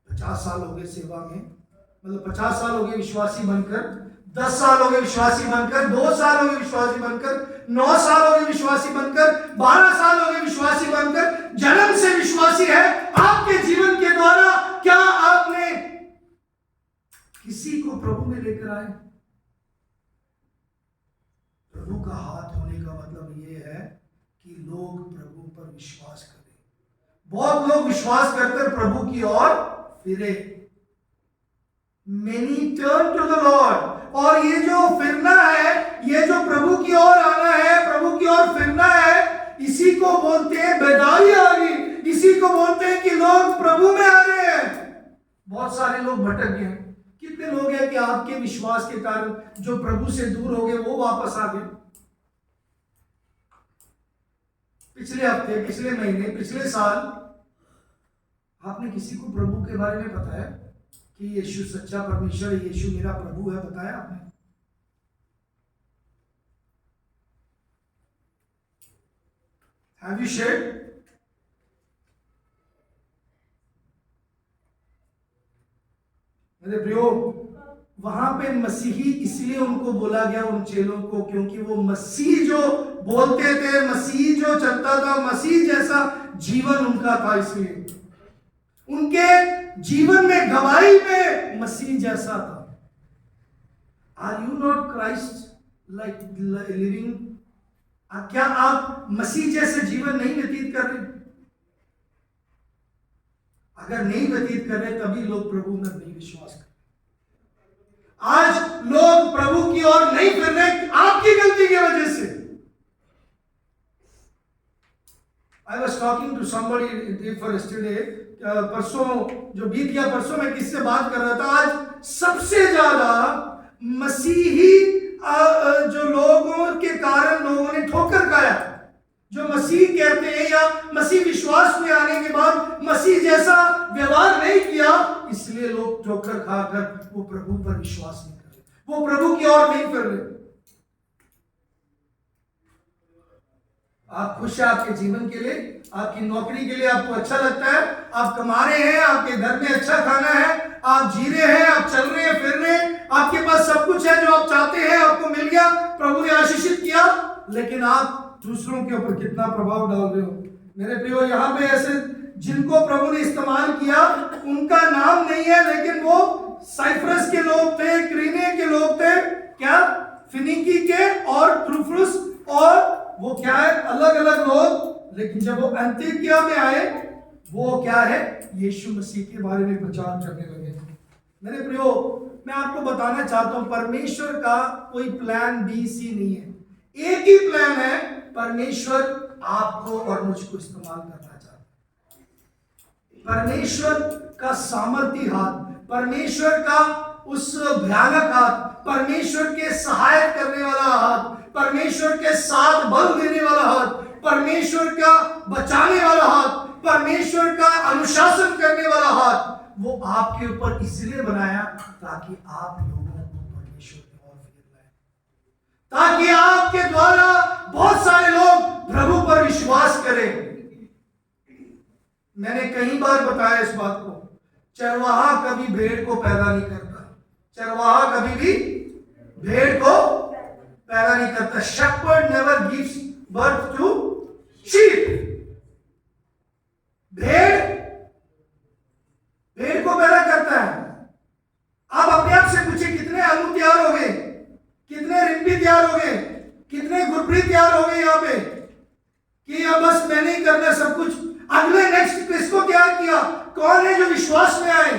50 साल हो गए सेवा में, मतलब 50 साल हो गए विश्वासी बनकर, 10 साल हो गए विश्वासी बनकर, 2 साल हो गए विश्वासी बनकर, 9 साल हो गए विश्वासी बनकर, 12 साल हो गए विश्वासी बनकर, जन्म से विश्वासी है। आपके जीवन के द्वारा क्या आपने किसी को प्रभु में लेकर आए? प्रभु का हाथ होने का मतलब यह है कि लोग प्रभु पर विश्वास करें। बहुत लोग विश्वास करकर प्रभु की ओर फिरे। Many turn to the Lord। और ये जो फिरना है, ये जो प्रभु की ओर आना है, प्रभु की ओर फिरना है, इसी को बोलते हैं बेदाई आ गई। इसी को बोलते हैं कि लोग प्रभु में आ रहे हैं। बहुत सारे लोग भटक गए। कितने लोग हैं कि आपके विश्वास के कारण जो प्रभु से दूर हो गए वो वापस आ गए? पिछले हफ्ते, पिछले महीने, पिछले साल आपने किसी को प्रभु के बारे में बताया कि यीशु सच्चा परमेश्वर है, यीशु मेरा प्रभु है? बताया आपने? Have you shared? मेरे प्रियो, वहां पे मसीही इसलिए उनको बोला गया, उन चेलों को, क्योंकि वो मसीह जो बोलते थे, मसीह जो चलता था, मसीह जैसा जीवन उनका था। इसलिए उनके जीवन में, गवाही में मसीह जैसा था। Are you not Christ like living? क्या आप मसीह जैसे जीवन नहीं व्यतीत कर रहे? अगर नहीं व्यतीत कर रहे तभी लोग प्रभु में नहीं विश्वास कर। आज लोग प्रभु की ओर नहीं फिर रहे आपकी गलती की वजह से। I was talking to somebody day for yesterday, परसों जो बीत गया, परसों मैं किससे बात कर रहा था। आज सबसे ज्यादा मसीही जो लोगों के कारण लोगों ने ठोकर खाया, जो मसीह कहते हैं या मसीह विश्वास में आने के बाद मसीह जैसा व्यवहार नहीं किया, इसलिए लोग ठोकर खाकर वो प्रभु पर विश्वास नहीं कर रहे, वो प्रभु की ओर नहीं फिर रहे। आप खुश हैं आपके जीवन के लिए, आपकी नौकरी के लिए, आपको अच्छा लगता है, आप कमा रहे हैं, आपके घर में अच्छा खाना है, आप जी रहे हैं, आप चल रहे हैं, फिर रहे हैं, आपके पास सब कुछ है जो आप चाहते हैं, आपको मिल गया, प्रभु ने आशीषित किया, लेकिन आप दूसरों के ऊपर कितना प्रभाव डाल रहे हो। मेरे प्रियो, यहाँ पे ऐसे जिनको प्रभु ने इस्तेमाल किया उनका नाम नहीं है, लेकिन वो साइप्रस के लोग थे, क्रीने के लोग थे, क्या फिनिकी के और ट्रूफुस, और वो क्या है, अलग अलग लोग। लेकिन जब वो अंतियोकिया में आए, वो क्या है, यीशु मसीह के बारे में प्रचार करने लगे। मेरे प्रियो, मैं आपको बताना चाहता हूं, परमेश्वर का कोई प्लान बी सी नहीं है, एक ही प्लान है। परमेश्वर आपको और मुझको इस्तेमाल करना चाहता है। परमेश्वर का सामर्थी हाथ, परमेश्वर का उस भयानक हाथ, परमेश्वर के सहायक करने वाला हाथ, परमेश्वर के साथ बल देने वाला हाथ, परमेश्वर का बचाने वाला हाथ, परमेश्वर का अनुशासन करने वाला हाथ, वो आपके ऊपर इसलिए बनाया ताकि आप लोगों को परमेश्वर की ओर फिर लाए, ताकि आपके द्वारा बहुत सारे लोग प्रभु पर विश्वास करें। मैंने कई बार बताया इस बात को, चरवाहा कभी भेड़ को पैदा नहीं करता, चरवाहा कभी भी भेड़ को पैदा नहीं करता। Shepherd never gives birth to sheep. भेड़ को पैदा करता है। आप अपने आप से पूछिए, कितने आलू तैयार हो गए, कितने रिम्पी तैयार हो गए, कितने गुरबरी तैयार हो गए यहाँ पे, कि अब बस मैंने ही करना सब कुछ। अगले नेक्स्ट किसको तैयार किया? कौन है जो विश्वास में आए?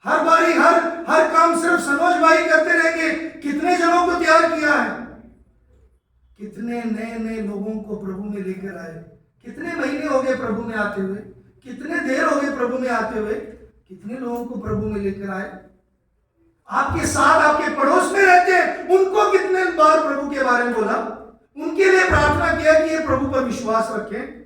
हर बारी हर काम सिर्फ सनोज भाई करते रहेंगे? कितने जनों को तैयार किया है, कितने नए नए लोगों को प्रभु में लेकर आए। कितने महीने हो गए प्रभु में आते हुए, कितने देर हो गए प्रभु में आते हुए? कितने लोगों को प्रभु में लेकर आए? आपके साथ आपके पड़ोस में रहते हैं, उनको कितने बार प्रभु के बारे में बोला, उनके लिए प्रार्थना किया कि ये प्रभु पर विश्वास रखें?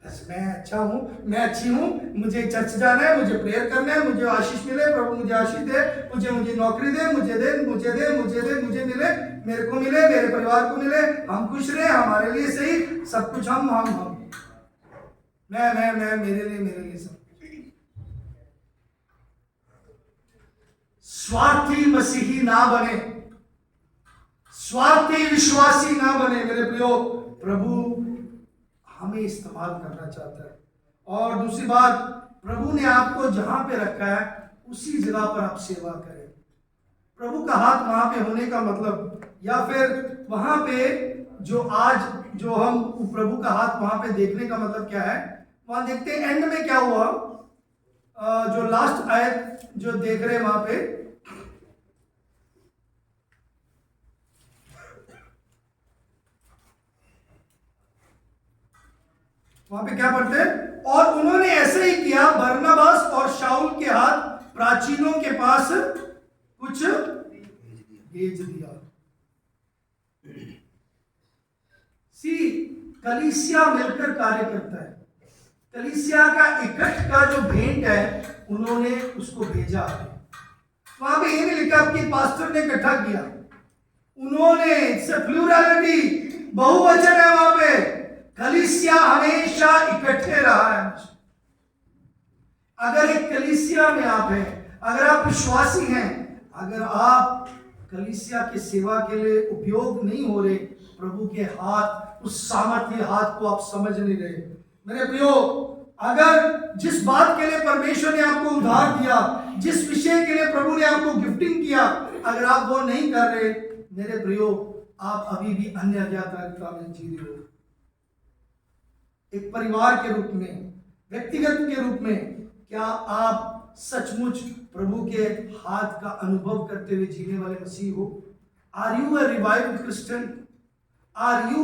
बस मैं अच्छा हूं, मैं अच्छी हूं, मुझे चर्च जाना है, मुझे प्रेयर करना है, मुझे आशीष मिले, प्रभु मुझे आशीष दे, मुझे नौकरी दे, मुझे मिले, मेरे को मिले, मेरे परिवार को मिले, हम खुश रहे, हमारे लिए सही सब कुछ, हम मैं मेरे लिए सब। स्वार्थी मसीही ना बने, स्वार्थी विश्वासी ना बने मेरे प्रियो। प्रभु हमें इस्तेमाल करना चाहता है। और दूसरी बात, प्रभु ने आपको जहां पे रखा है उसी जगह पर आप सेवा करें। प्रभु का हाथ वहां पे होने का मतलब, या फिर वहां पे जो हम प्रभु का हाथ वहां पे देखने का मतलब क्या है? वहां देखते हैं एंड में क्या हुआ, जो लास्ट आयत जो देख रहे हैं वहां पे, वहां पे क्या पढ़ते हैं? और उन्होंने ऐसे ही किया, बरनबास और शाऊल के हाथ प्राचीनों के पास कुछ भेज दिया। कलीसिया मिलकर कार्य करता है। कलीसिया का इकट्ठ का जो भेंट है उन्होंने उसको भेजा। वहां पे ये नहीं लिखा कि पास्टर ने इकट्ठा किया, उन्होंने, प्लूरलिटी, बहुवचन है वहां पे। कलीसिया हमेशा इकट्ठे रहा है। अगर एक कलीसिया में आप हैं, अगर आप विश्वासी हैं, अगर आप कलीसिया की सेवा के लिए उपयोग नहीं हो रहे, प्रभु के हाथ, उस सामर्थ्य हाथ को आप समझ नहीं रहे मेरे प्रियो, अगर जिस बात के लिए परमेश्वर ने आपको उधार दिया, जिस विषय के लिए प्रभु ने आपको गिफ्टिंग किया, अगर आप वो नहीं कर रहे मेरे प्रियो, आप अभी भी अन्य अज्ञातता में जी रहे हो। एक परिवार के रूप में, व्यक्तिगत के रूप में, क्या आप सचमुच प्रभु के हाथ का अनुभव करते हुए जीने वाले मसीह हो? Are you a revived Christian? Are you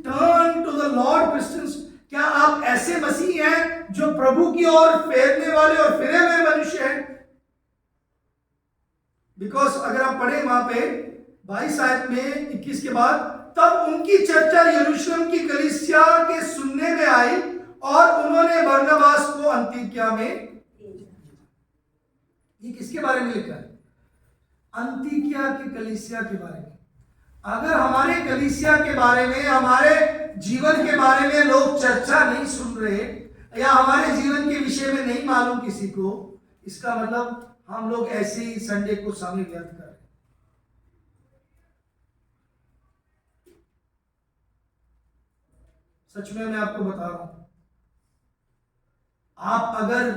turn to the Lord Christians? क्या आप ऐसे मसीह हैं जो प्रभु की ओर फेरने वाले और फिरे हुए मनुष्य हैं? बिकॉज अगर आप पढ़े वहां पे 22 आयत में 21 के बाद, तब उनकी चर्चा यरूशलेम की कलीसिया के सुनने में आई और उन्होंने बरनबास को अंतियोकिया में। ये किसके बारे में लिखा है? अंतियोकिया की कलीसिया के बारे में। अगर हमारे कलीसिया के बारे में, हमारे जीवन के बारे में लोग चर्चा नहीं सुन रहे, या हमारे जीवन के विषय में नहीं मालूम किसी को, इसका मतलब हम लोग ऐसे ही संडे को समय व्यर्थ कर रहे हैं। सच में मैं आपको बता रहा हूं, आप अगर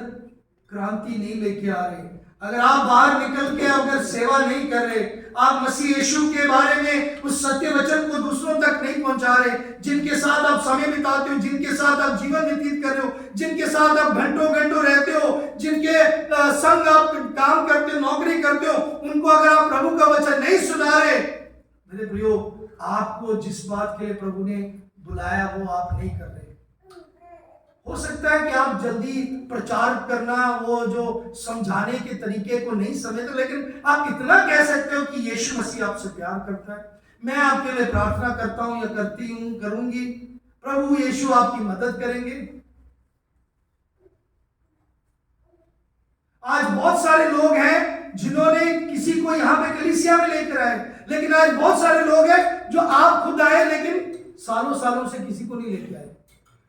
क्रांति नहीं लेके आ रहे, अगर आप बाहर निकल के अगर सेवा नहीं कर रहे, आप मसीह यीशु के बारे में उस सत्य वचन को दूसरों तक नहीं पहुंचा रहे, जिनके साथ आप समय बिताते हो, जिनके साथ आप जीवन व्यतीत कर रहे हो, जिनके साथ आप घंटों घंटों रहते हो, जिनके संग आप काम करते हो, नौकरी करते हो, उनको अगर आप प्रभु का वचन नहीं सुना रहे मेरे प्रियो, आपको जिस बात के लिए प्रभु ने बुलाया वो आप नहीं कर रहे। हो सकता है कि आप जल्दी प्रचार करना, वो जो समझाने के तरीके को नहीं समझते, लेकिन आप इतना कह सकते हो कि यीशु मसीह आपसे प्यार करता है, मैं आपके लिए प्रार्थना करता हूं या करती हूं, करूंगी, प्रभु यीशु आपकी मदद करेंगे। आज बहुत सारे लोग हैं जिन्होंने किसी को यहां पे कलीसिया में लेकर आए, लेकिन आज बहुत सारे लोग हैं जो आप खुद आए लेकिन सालों सालों से किसी को नहीं लेके आए,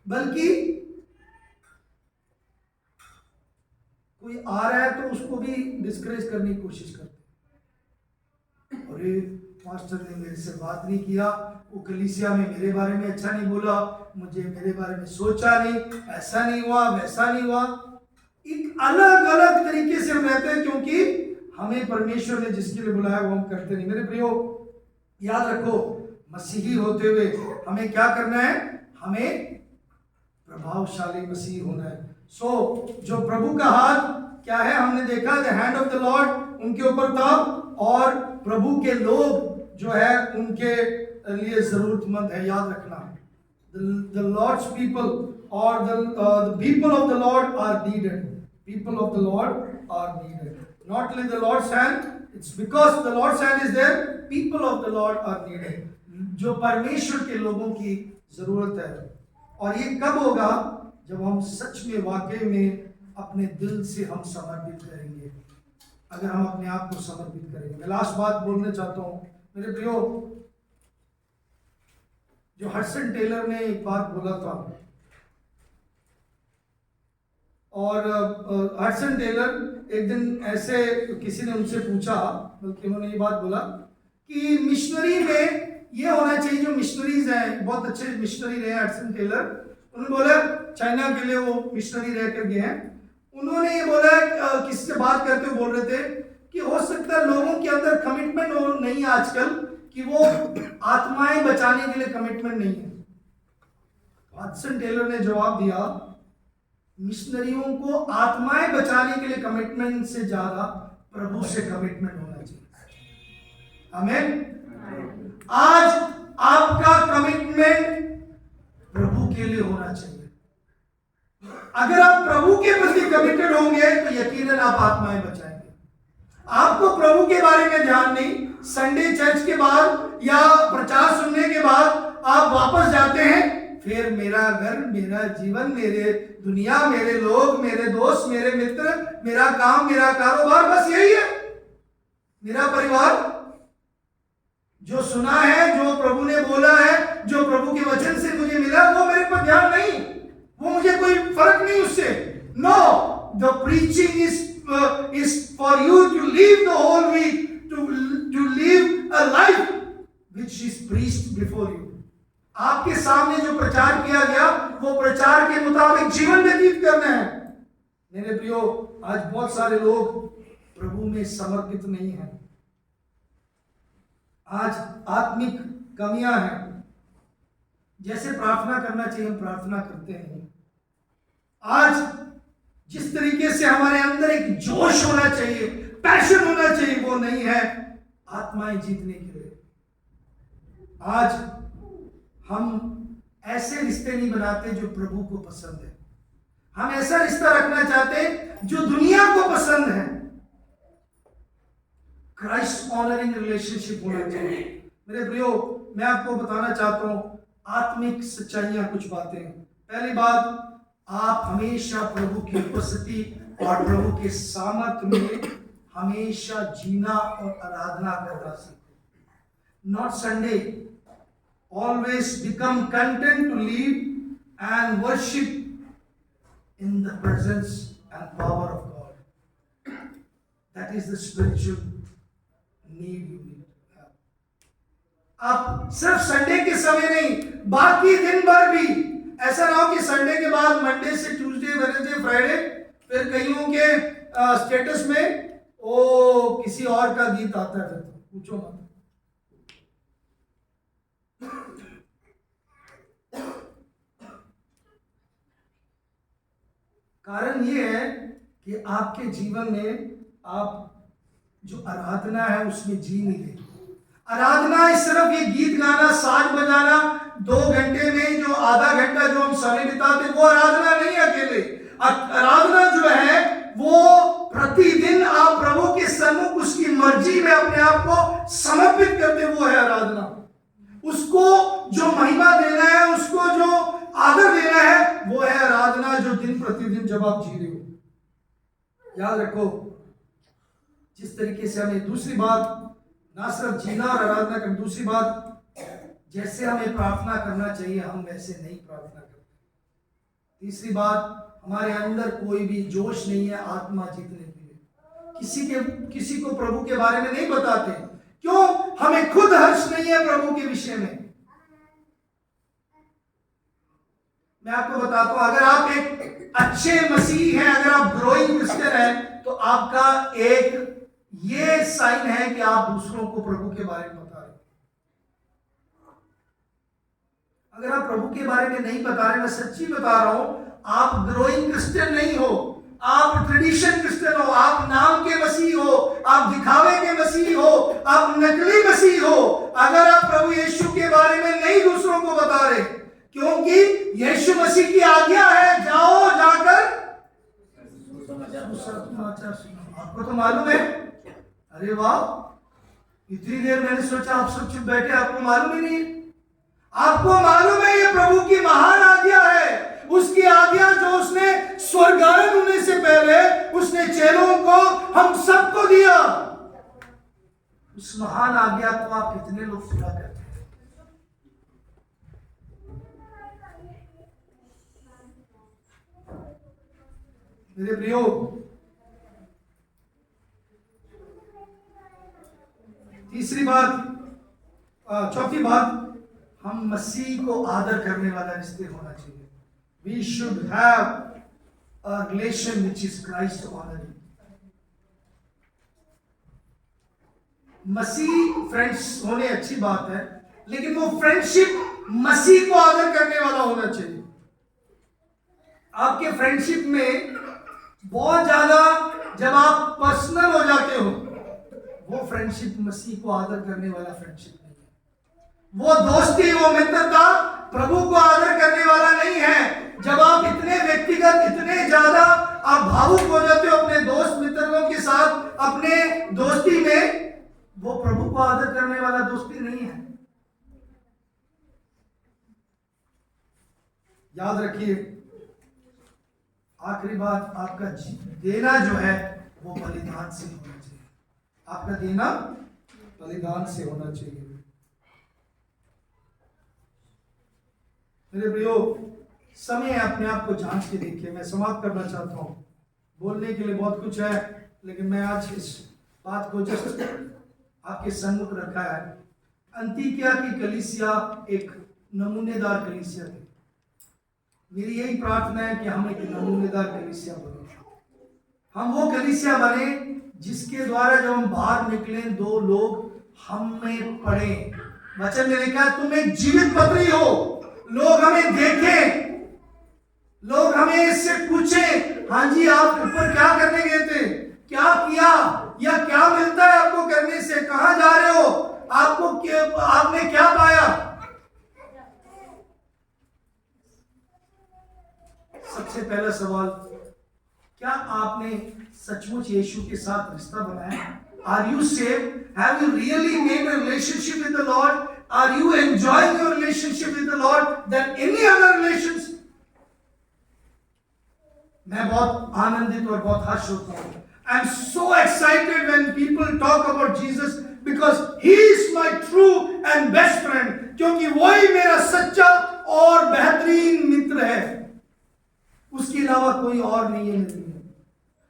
बल्कि कोई आ रहा है तो उसको भी डिस्करेज करने की कोशिश करते हैं। अरे पास्टर ने मेरे से बात नहीं किया, वो कलीसिया में मेरे बारे में अच्छा नहीं बोला, मुझे मेरे बारे में सोचा नहीं, ऐसा नहीं हुआ, वैसा नहीं हुआ। एक अलग अलग तरीके से हम रहते हैं, क्योंकि हमें परमेश्वर ने जिसके लिए बुलाया वो हम करते नहीं। मेरे प्रियो, याद रखो, मसीही होते हुए हमें क्या करना है? हमें प्रभावशाली मसीह होना है। जो प्रभु का हाथ क्या है, हमने देखा the hand of the Lord उनके ऊपर था, और प्रभु के लोग जो है उनके लिए जरूरतमंद है, याद रखना। the Lord's people or the people of the Lord are needed. People of the Lord are needed. Not only the Lord's hand, it's because the Lord's hand is there, people of the Lord are needed. जो परमेश्वर के लोगों की जरूरत है. और ये कब होगा? जब हम सच में वाकई में अपने दिल से हम समर्पित करेंगे. अगर हम अपने आप को समर्पित करेंगे. मैं लास्ट बात बोलना चाहता हूँ मेरे प्रियो. जो हडसन टेलर ने एक बात बोला था, और हडसन टेलर एक दिन ऐसे किसी ने उनसे पूछा, बल्कि उन्होंने ये बात बोला कि मिशनरी में ये होना चाहिए, जो मिशनरीज हैं बहुत अच्छे मिशनरी रहे हडसन टेलर. उन्होंने बोला चाइना के लिए वो मिशनरी रह कर गए हैं. उन्होंने ये बोला किसी से बात करते हुए बोल रहे थे कि हो सकता है लोगों के अंदर कमिटमेंट हो नहीं है आजकल कि वो आत्माएं बचाने के लिए कमिटमेंट नहीं है. हडसन टेलर ने जवाब दिया, मिशनरियों को आत्माएं बचाने के लिए कमिटमेंट से ज्यादा प्रभु से कमिटमेंट होना चाहिए. आमीन. आज आपका कमिटमेंट प्रभु के लिए होना चाहिए. अगर आप प्रभु के प्रति कमिटेड होंगे तो यकीनन आप आत्माएं बचाएंगे. आपको प्रभु के बारे में ध्यान नहीं, संडे चर्च के बाद या प्रचार सुनने के बाद आप वापस जाते हैं, फिर मेरा घर, मेरा जीवन, मेरे दुनिया, मेरे लोग, मेरे दोस्त, मेरे मित्र, मेरा काम, मेरा कारोबार, बस यही है मेरा परिवार. जो सुना है, जो प्रभु ने बोला है, जो प्रभु के वचन से मुझे मिला, वो मेरे पर ध्यान नहीं, वो मुझे कोई फर्क नहीं उससे. No, the preaching is for you to live the whole week, to live a life which is preached before you. आपके सामने जो प्रचार किया गया वो प्रचार के मुताबिक जीवन व्यतीत करना है. मेरे प्रियो, आज बहुत सारे लोग प्रभु में समर्पित नहीं हैं. आज आत्मिक कमियां हैं. जैसे प्रार्थना करना चाहिए हम प्रार्थना करते नहीं. आज जिस तरीके से हमारे अंदर एक जोश होना चाहिए, पैशन होना चाहिए, वो नहीं है आत्माएं जीतने के लिए. आज हम ऐसे रिश्ते नहीं बनाते जो प्रभु को पसंद है. हम ऐसा रिश्ता रखना चाहते हैं जो दुनिया को पसंद है. क्राइस्ट ऑनरिंग रिलेशनशिप होना चाहिए. मेरे प्रियो, मैं आपको बताना चाहता हूं आत्मिक सच्चाइयां, कुछ बातें. पहली बात, आप हमेशा प्रभु की उपस्थिति और प्रभु के सामर्थ्य में हमेशा जीना और आराधना करना सीखें. Not Sunday, always become content to live and worship in the presence and power of God. That is the spiritual need you need to have. आप सिर्फ संडे के समय नहीं, बाकी दिन भर भी. ऐसा ना हो कि संडे के बाद मंडे से ट्यूसडे, वेडनेसडे, फ्राइडे, फिर कईयों के स्टेटस में ओ किसी और का गीत आता है, तो पूछो मत. कारण ये है कि आपके जीवन में आप जो आराधना है उसमें जी नहीं रहे. आराधना सिर्फ ये गीत गाना, साज बजाना, 2 घंटे में जो आधा घंटा जो हम समय बिताते, वो आराधना नहीं है अकेले. आराधना जो है वो प्रतिदिन आप प्रभु के सम्मुख उसकी मर्जी में अपने आप को समर्पित करते, वो है आराधना. उसको जो महिमा देना है, उसको जो आदर देना है, वो है आराधना, जो दिन प्रतिदिन जब आप जी रहे हो. याद रखो, जिस तरीके से हमें, दूसरी बात, ना सिर्फ जीना और आराधना करना, दूसरी बात, जैसे हमें प्रार्थना करना चाहिए हम वैसे नहीं प्रार्थना करते. तीसरी बात, हमारे अंदर कोई भी जोश नहीं है आत्मा जीतने के लिए. किसी को प्रभु के बारे में नहीं बताते. क्यों? हमें खुद हर्ष नहीं है प्रभु के विषय में. मैं आपको बताता हूं, अगर आप एक अच्छे मसीह हैं, अगर आप ग्रोइंग क्रिश्चियन हैं, तो आपका एक ये साइन है कि आप दूसरों को प्रभु के बारे में बता रहे हैं. अगर आप प्रभु के बारे में नहीं बता रहे, मैं सच्ची बता रहा हूं, आप ग्रोइंग क्रिश्चियन नहीं हो. आप ट्रेडिशन क्रिश्चियन हो, आप नाम के मसीह हो, आप दिखावे के मसीह हो, आप नकली मसीह हो. अगर आप प्रभु यीशु के बारे में नहीं दूसरों को बता रहे, क्योंकि यीशु मसीह की आज्ञा है, जाओ जाकर सुसमाचार सुनाओ। आपको तो मालूम है? अरे वाह, इतनी देर मैंने सोचा आप सब चुप बैठे, आपको मालूम ही नहीं है? आपको मालूम है ये प्रभु की महान आज्ञा है। उसकी आज्ञा जो उसने स्वर्गारोहण होने से पहले उसने चेलों को, हम सबको दिया। उस महान आज्ञा को आप कितने लोग पूरा करते हैं? मेरे प्रियो, तीसरी बात, चौथी बात, हम मसीह को आदर करने वाला रिश्ते होना चाहिए। We should have a relation which is Christ honoring. Masih friends होने अच्छी बात है, लेकिन वो फ्रेंडशिप मसीह को आदर करने वाला होना चाहिए। आपके फ्रेंडशिप में बहुत ज्यादा जब आप पर्सनल हो जाते हो, वो फ्रेंडशिप मसीह को आदर करने वाला फ्रेंडशिप नहीं है। वो दोस्ती, वो मित्रता प्रभु को आदर करने वाला नहीं है। जब आप इतने व्यक्तिगत, इतने ज्यादा आप भावुक हो जाते हो अपने दोस्त मित्रों के साथ, अपने दोस्ती में, वो प्रभु को आदर करने वाला दोस्ती नहीं है। याद रखिए, आखिरी बात, आपका देना जो है वो बलिदान से होना चाहिए। आपका देना बलिदान से होना चाहिए। मेरे प्रियो, समय अपने आप को जांच के देखिए। मैं समाप्त करना चाहता हूं। बोलने के लिए बहुत कुछ है, लेकिन मैं आज इस बात को जस्ट आपके सम्मुख रखा है। अंतिकिया की कलीसिया एक नमूनेदार कलीसिया थी। मेरी यही प्रार्थना है कि हम एक नमूनेदार कलीसिया बने। हम वो कलीसिया बने जिसके द्वारा जब हम बाहर निकले, दो लोग हम में पढ़े। वचन में लिखा है, तुम एक जीवित पत्री हो। लोग हमें देखें, लोग हमें इससे पूछें, हाँ जी आप ऊपर क्या करने गए थे, क्या किया, या क्या मिलता है आपको करने से, कहां जा रहे हो, आपने क्या पाया। सबसे पहला सवाल, क्या आपने सचमुच यीशु के साथ रिश्ता बनाया? Are you saved? Have you really made a relationship with the Lord? Are you enjoying your relationship with the Lord than any other relations? मैं बहुत आनंदित और बहुत हर्ष होता हूँ। I am so excited when people talk about Jesus because He is my true and best friend. क्योंकि वही मेरा सच्चा और बेहतरीन मित्र है। उसके अलावा कोई और नहीं है मेरे लिए।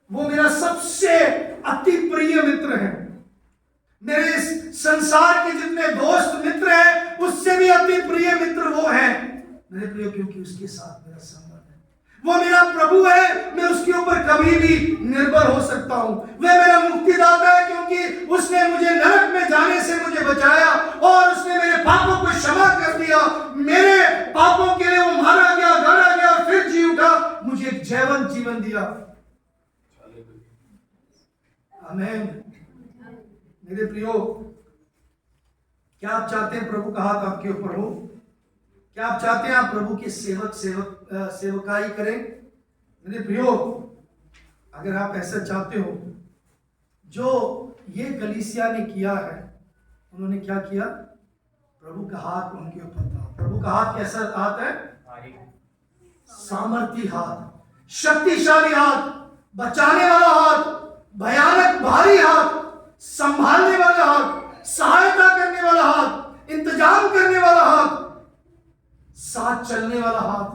वो मेरा सबसे अति प्रिय मित्र है। मेरे इस संसार के जितने दोस्त मित्र हैं, उससे भी अति प्रिय मित्र वो है मेरे प्रिय, क्योंकि उसके साथ मेरा संबंध है। वो मेरा प्रभु है, मैं उसके ऊपर कभी भी निर्भर हो सकता हूं। वह मेरा मुक्तिदाता है, क्योंकि उसने मुझे नरक में जाने से मुझे बचाया और उसने मेरे पापों को क्षमा कर दिया। मेरे पापों के लिए वो मारा गया, गड़ा गया और फिर जी उठा, मुझे एक जैवंत जीवन दिया। आमीन। मेरे प्रियो, क्या आप चाहते हैं प्रभु का हाथ आपके ऊपर हो? क्या आप चाहते हैं आप प्रभु के सेवकाई करें? मेरे प्रियो, अगर आप ऐसा चाहते हो, जो ये कलीसिया ने किया है, उन्होंने क्या किया? प्रभु का हाथ उनके ऊपर था। प्रभु का हाथ कैसा हाथ है? सामर्थी हाथ, शक्तिशाली हाथ, बचाने वाला हाथ, भयानक भारी हाथ, संभालने वाला हाथ, सहायता करने वाला हाथ, इंतजाम करने वाला हाथ, साथ चलने वाला हाथ।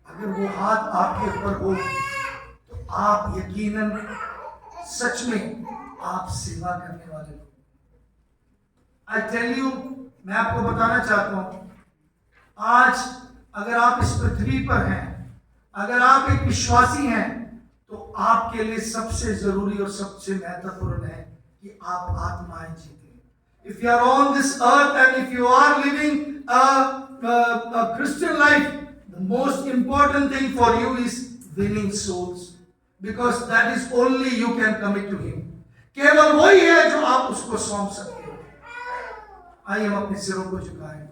अगर वो हाथ आपके ऊपर हो तो आप यकीनन सच में आप सेवा करने वाले हो। आई टेल यू, मैं आपको बताना चाहता हूं, आज अगर आप इस पृथ्वी पर हैं, अगर आप एक विश्वासी हैं, तो आपके लिए सबसे जरूरी और सबसे महत्वपूर्ण है कि आप आत्माएं जीतें। If you are on this earth and if you are living a Christian life, the most important thing for you is winning souls, because that is only you can commit to Him. केवल वही है जो आप उसको सौंप सकते हो। आइए हम अपने सिरों को झुकाएं।